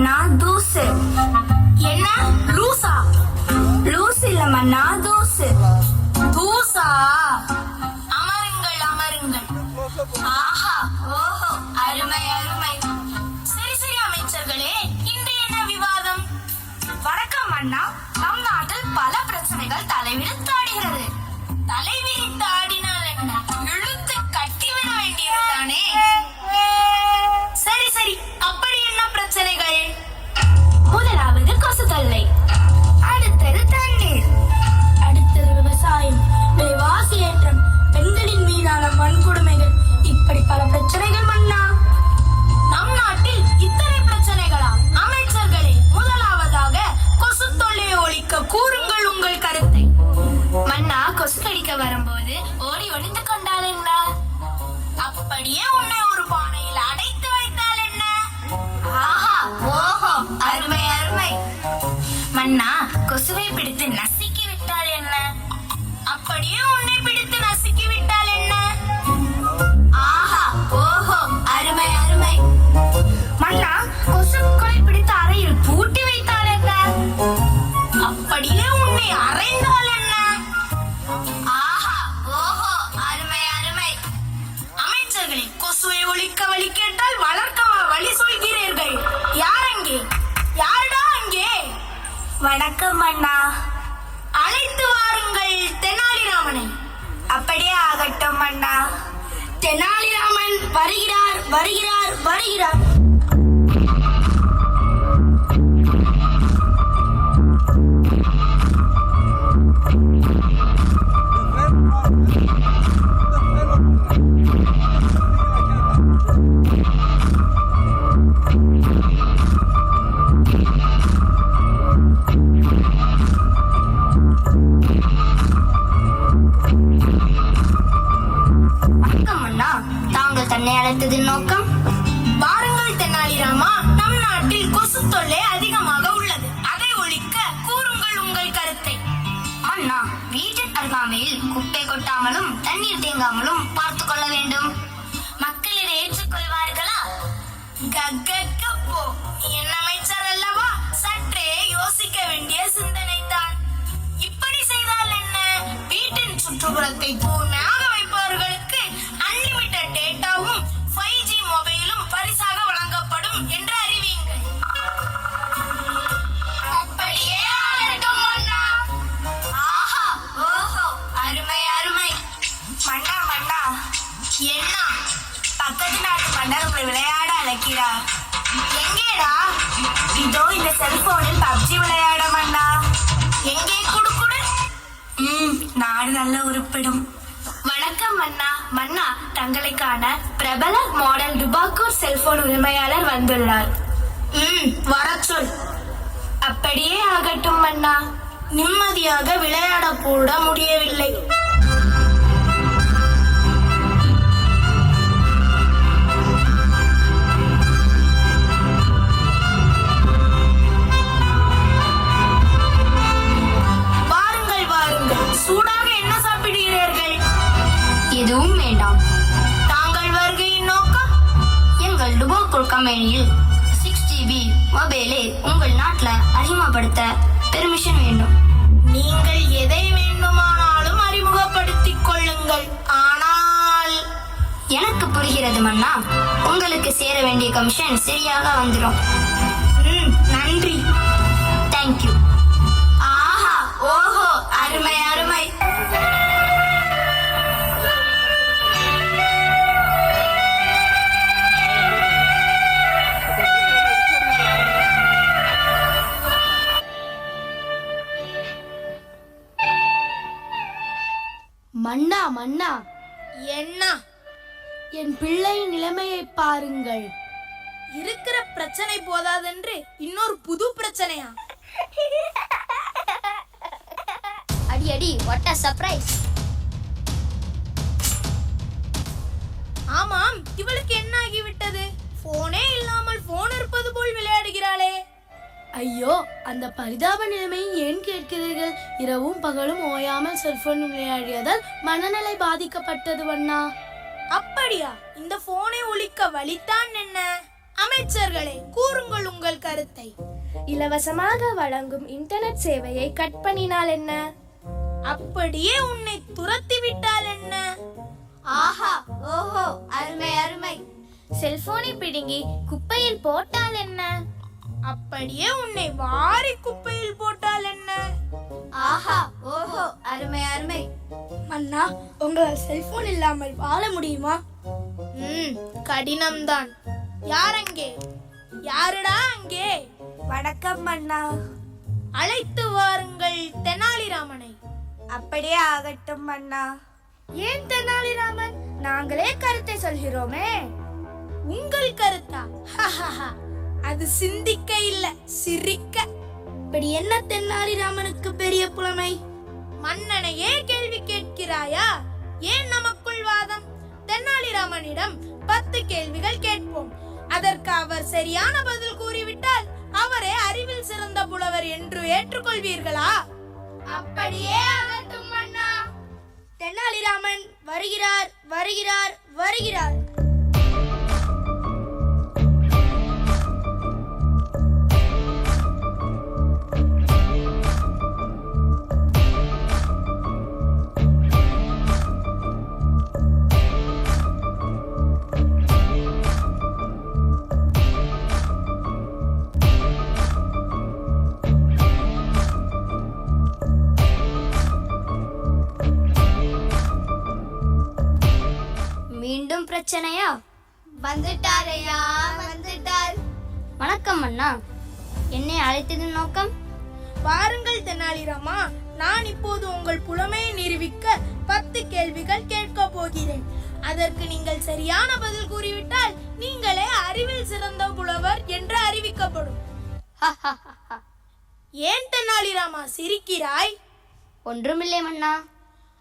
மன்னா தூசு. என்ன லூசா? லூசு இல்ல மன்னா தூசு. தூசா? அமருங்கள் அமருங்கள். ஆஹா ஓஹோ அருமை அருமை. சரி சரி அமைச்சர்களே, இன்று என்ன விவாதம்? வணக்கம் மன்னா. நம் நாட்டில் பல பிரச்சனைகள் தலைவிரித்தாடுகிறது. தலைவிரித்தாடினால் என்ன? இழுத்து கட்டிவிட வேண்டியதுதானே? சரி சரி, அப்படி என்ன பிரச்சனைகள்? முதலாவது கொசு தொல்லை, அடுத்தது தண்ணீர், அடுத்தது விவசாயம், விலைவாசி ஏற்றம், பெண்களின் மீதான வன்கொடுமைகள், இப்படி பல பிரச்சனைகள் மன்னா. நம் நாட்டில் இத்தனை பிரச்சனைகளா? அமைச்சர்களே, முதலாவதாக கொசு தொல்லையை ஒழிக்க கூறுங்கள் உங்கள் கருத்தை. மன்னா, கொசு கடிக்க வரும்போது ஓடி ஒளிந்து கொண்டால் என்ன? அப்படியே உன்னை ஒரு பானையில் அடைத்து வைத்தால் என்ன? ஆஹா ஓஹோ அருமை அருமை. மன்னா, கொசுவை பிடித்து நசுக்கி விட்டால் என்ன? அப்படியே உன்னை பிடித்து நசுக்கி விட்டால் என்ன? ஆஹா ஓஹோ அருமை அருமை. மன்னா, கொசுக்களை பிடித்த அறையில் பூட்டி வைத்தால் என்ன? அப்படியே உன்னை அறைந்தால் என்ன? ஆஹா ஓஹோ அருமை அருமை. அமைச்சர்களே, கொசுவை ஒழிக்க வழி கேட்டால் வளர்க்க வழி சொல்கிறீர்கள். யார் அங்கே? யாருடா அங்கே? வணக்கம் மன்னா. அழைத்து வாருங்கள் தெனாலிராமனை. அப்படியே ஆகட்டும் மன்னா. தெனாலிராமன் வருகிறார் வருகிறார் வருகிறார். தன்னை அழைத்ததின் நோக்கம்? பாருங்கள் தெனாலிராமா, நம் நாட்டில் கொசு தொல்லை அதிகமாக உள்ளது. அதை ஒழிக்க கூறுங்கள் உங்கள் கருத்தை. மன்னா, வீட்டின் அருகாமையில் குப்பை கொட்டாமலும் தண்ணீர் தேங்காமலும் பார்த்துக் கொள்ள வேண்டும். மக்கள் இதை ஏற்றுக்கொள்வார்களா? கக்கக்கப்போ, என் அமைச்சர் அல்லவா, சற்றே யோசிக்க வேண்டிய சிந்தனை தான். இப்படி செய்தால் என்ன? வீட்டின் சுற்றுப்புறத்தை தூய்மையாக வைப்பவர்களுக்கு அன்லிமிட்டட் டேட்டாவும் 5G மொபைலும் பரிசாக வழங்கப்படும் என்று அறிவியுங்கள். அப்படியே ஆகட்டும் மன்னா. ஆஹா ஓஹோ அருமை அருமை. மன்னா மன்னா, என்ன? பக்கத்து நாட்டு மன்னர் உங்களை விளையாட அழைக்கிறார். எங்கேடா? இதோ இந்த செல்போனில் பப்ஜி விளையாட மன்னா. எங்கே? குடு குடு. நாடு நல்ல உருப்பிடும். வணக்கம் மன்னா. மன்னா, தங்களுக்கான பிரபல மாடல் டுபாக்கூர் செல்போன் உரிமையாளர் வந்துள்ளார். வரச் சொல். அப்படியே ஆகட்டும் மன்னா. நிம்மதியாக விளையாட கூட முடியவில்லை. வாருங்கள் வாருங்கள், சூடாக என்ன சாப்பிடுகிறீர்கள்? எதுவும் வேண்டாம். தாங்கள் வருகையின் நோக்கம்? எங்கள் டுபாக்கூர் கம்பெனியில் 6GB மொபைலை உங்கள் நாட்டில் அறிமுகப்படுத்த பெர்மிஷன் வேண்டும். நீங்கள் எதை வேண்டுமானாலும் அறிமுகப்படுத்திக் கொள்ளுங்கள். ஆனால் எனக்கு புரிகிறது மன்னா. உங்களுக்கு சேர வேண்டிய கமிஷன் சரியாக வந்துடும். நன்றி. தேங்க்யூ. ஆஹா ஓஹோ அருமை அருமை. மன்னா மன்னா, என்ன? என் பிள்ளை நிலைமையை பாருங்கள். இருக்கிற பிரச்சனை போதாதென்று இன்னொரு புது பிரச்சனையா? அடி அடி, வாட் a சர்ப்ரைஸ். ஆமாம், இவளுக்கு என்ன ஆகிவிட்டது? போனே இல்லாமல் போன் இருப்பது போல் விளையாடுகிறாளே. ஐயோ, அந்த பரிதாப நிலைமையை ஏன் கேட்கிறீர்கள்? இரவும் பகலும் ஓயாமல் செல்போன் விளையாடியதால் மனநிலை பாதிக்கப்பட்டது வண்ணா. அப்படியா? இந்த போனை ஒழிக்க வழித்தான் என்ன? அமைச்சர்களே, கூறுங்கள் உங்கள் கருத்தை. இலவசமாக வழங்கும் இன்டர்நெட் சேவையை கட் பண்ணினால் என்ன? அப்படியே உன்னை துரத்தி விட்டால் என்ன? ஆஹா ஓஹோ அருமை அருமை. செல்போனை பிடுங்கி குப்பையில் போட்டால் என்ன? அப்படியே உன்னை வாரி குப்பையில் போட்டால் என்ன? ஆஹா ஓஹோ அருமை அருமை. மன்னா, உங்களால் செல்போன் இல்லாமல் வாழ முடியுமா? கடினம்தான். யார் அங்கே? யாருடா அங்கே? வணக்கம் மன்னா. அழைத்து வாருங்கள் தெனாலிராமனை. அப்படியே ஆகட்டும் மன்னா. ஏன் தெனாலிராமன்? நாங்களே கருத்தை சொல்கிறோமே. உங்கள் கருத்தா? அது சிந்திக்க இல்ல, சிரிக்க. இப்படி என்ன தெனாலிராமனுக்கு பெரிய புலமை? மன்னனையே கேள்வி கேட்கிறாயா? ஏன் நமக்குள் வாதம்? தெனாலிராமனிடம் 10 கேள்விகள் கேட்போம். அதற்கு அவர் சரியான பதில் கூறிவிட்டால் அவரே அறிவில் சிறந்த புலவர் என்று ஏற்றுக்கொள்வீர்களா? அப்படியே ஆகட்டும் மன்னா. தெனாலிராமன் வருகிறார், வருகிறார், வருகிறார். மீண்டும் பிரச்சனையா? வந்துட்டாரையா வந்துட்டார். வணக்கம் அண்ணா, என்னை அழைத்ததின் நோக்கம்? பாருங்கள் தெனாலிராமா, நான் இப்போது உங்கள் புலமையை நிரூபிக்க 10 கேள்விகள் கேட்க போகிறேன். அதற்கு நீங்கள் சரியான பதில் கூறிவிட்டால் நீங்களே அறிவில் சிறந்த புலவர் என்று அறிவிக்கப்படும். ஏன் தெனாலிராமா சிரிக்கிறாய்? ஒன்றுமில்லை மன்னா.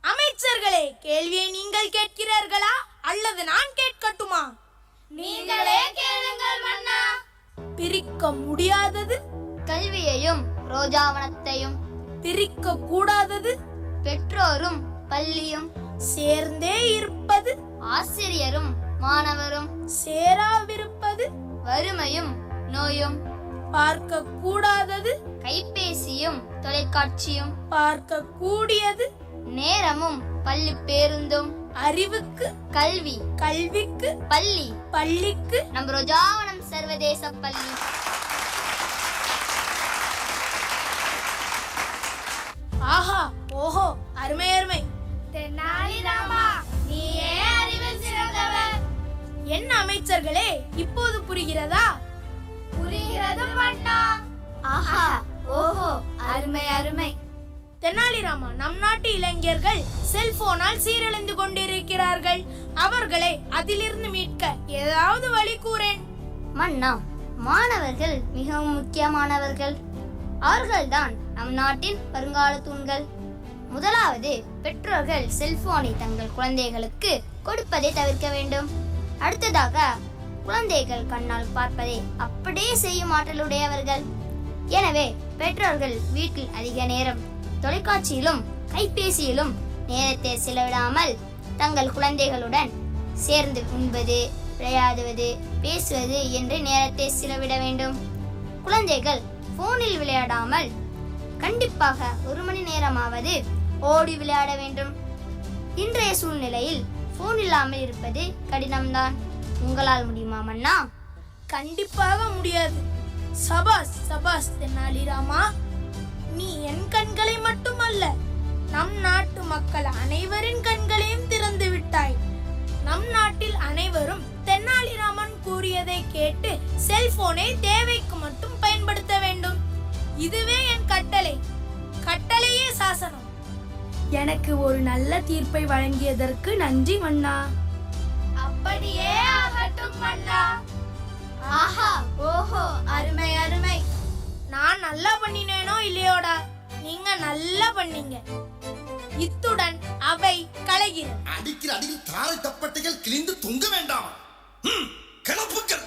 அமைச்சர்களே, கேள்வியை நீங்கள் கேட்கிறீர்களா அல்லது நான் கேட்கட்டுமா? நீங்களே கேளுங்கள் மன்னா. பிரிக்க முடியாதது? கல்வியையும் ரோஜாவனத்தையும். பிரிக்க கூடாதது? பெற்றோரும் பள்ளியும். சேர்ந்தே இருப்பது? ஆசிரியரும் மாணவரும். சேராவிருப்பது? வறுமையும் நோயும். பார்க்க கூடாதது? கைபேசியும் தொலைக்காட்சியும். பார்க்க கூடியது? நேரமும் பள்ளி பேருந்தும். அறிவுக்கு? கல்வி. கல்விக்கு? பள்ளி. பள்ளிக்கு? நம் ரோஜாவனம் சர்வதேச பள்ளி. ஆஹா ஓஹோ அருமை அருமை. தெனாலிராமா, நீயே அறிவில் சிறந்தவர். என்ன அமைச்சர்களே, இப்போது புரிகிறதா? புரிகிறது மன்னா. ஆஹா ஓஹோ அருமை அருமை. தெனாலிராமா, நம் நாட்டு இளைஞர்கள் செல்போனால் சீரழிந்து கொண்டிருக்கிறார்கள். அவர்களை அதிலிருந்து மீட்க ஏதாவது வழி கூறேன். மன்னா, மாணவர்கள் மிகவும் முக்கியமானவர்கள். அவர்கள்தான் நம் நாட்டின் வருங்கால தூண்கள். முதலாவது, பெற்றோர்கள் செல்போனை தங்கள் குழந்தைகளுக்கு கொடுப்பதை தவிர்க்க வேண்டும். அடுத்ததாக, குழந்தைகள் கண்ணால் பார்ப்பதை அப்படியே செய்யும் ஆற்றலுடையவர்கள். எனவே பெற்றோர்கள் வீட்டில் அதிக நேரம் தொலைக்காட்சியிலும் கைபேசியிலும் நேரத்தை செலவிடாமல் தங்கள் குழந்தைகளுடன் சேர்ந்து உண்பது, விளையாடுவது, பேசுவது என்று நேரத்தை செலவிட வேண்டும். குழந்தைகள் போனில் விளையாடாமல் கண்டிப்பாக 1 மணி நேரமாவது ஓடி விளையாட வேண்டும். இன்றைய சூழ்நிலையில் போன் இல்லாமல் இருப்பது கடினம்தான். உங்களால் முடியுமா மன்னா? கண்டிப்பாக முடியாது. சபாஸ் சபாஸ் தெனாலிராமா, நீ என் கண்களை மட்டுமல்ல, நம் நாட்டு மக்கள் அனைவரின் கண்களையும் திறந்து விட்டாய். நம் நாட்டில் அனைவரும் தெனாலிராமன் கூறியதை கேட்டு செல்போனை தேவைக்கு மட்டும் பயன்படுத்த வேண்டும். இதுவே என் கட்டளை. கட்டளையே சாசனம். எனக்கு ஒரு நல்ல தீர்ப்பை வழங்கியதற்கு நன்றி மன்னா. அப்படியே ஆகட்டும் மன்னா. ஆஹா ஓஹோ அருமை அருமை. நான் நல்லா பண்ணினேனோ இல்லையோடா? நீங்க நல்லா பண்ணீங்க. இத்துடன் அவை கலைகிறது. அடிக்கிற அடியில் தாரை தப்பட்டைகள் கிழிந்து தொங்க வேண்டாம். கிளப்புக்கள்.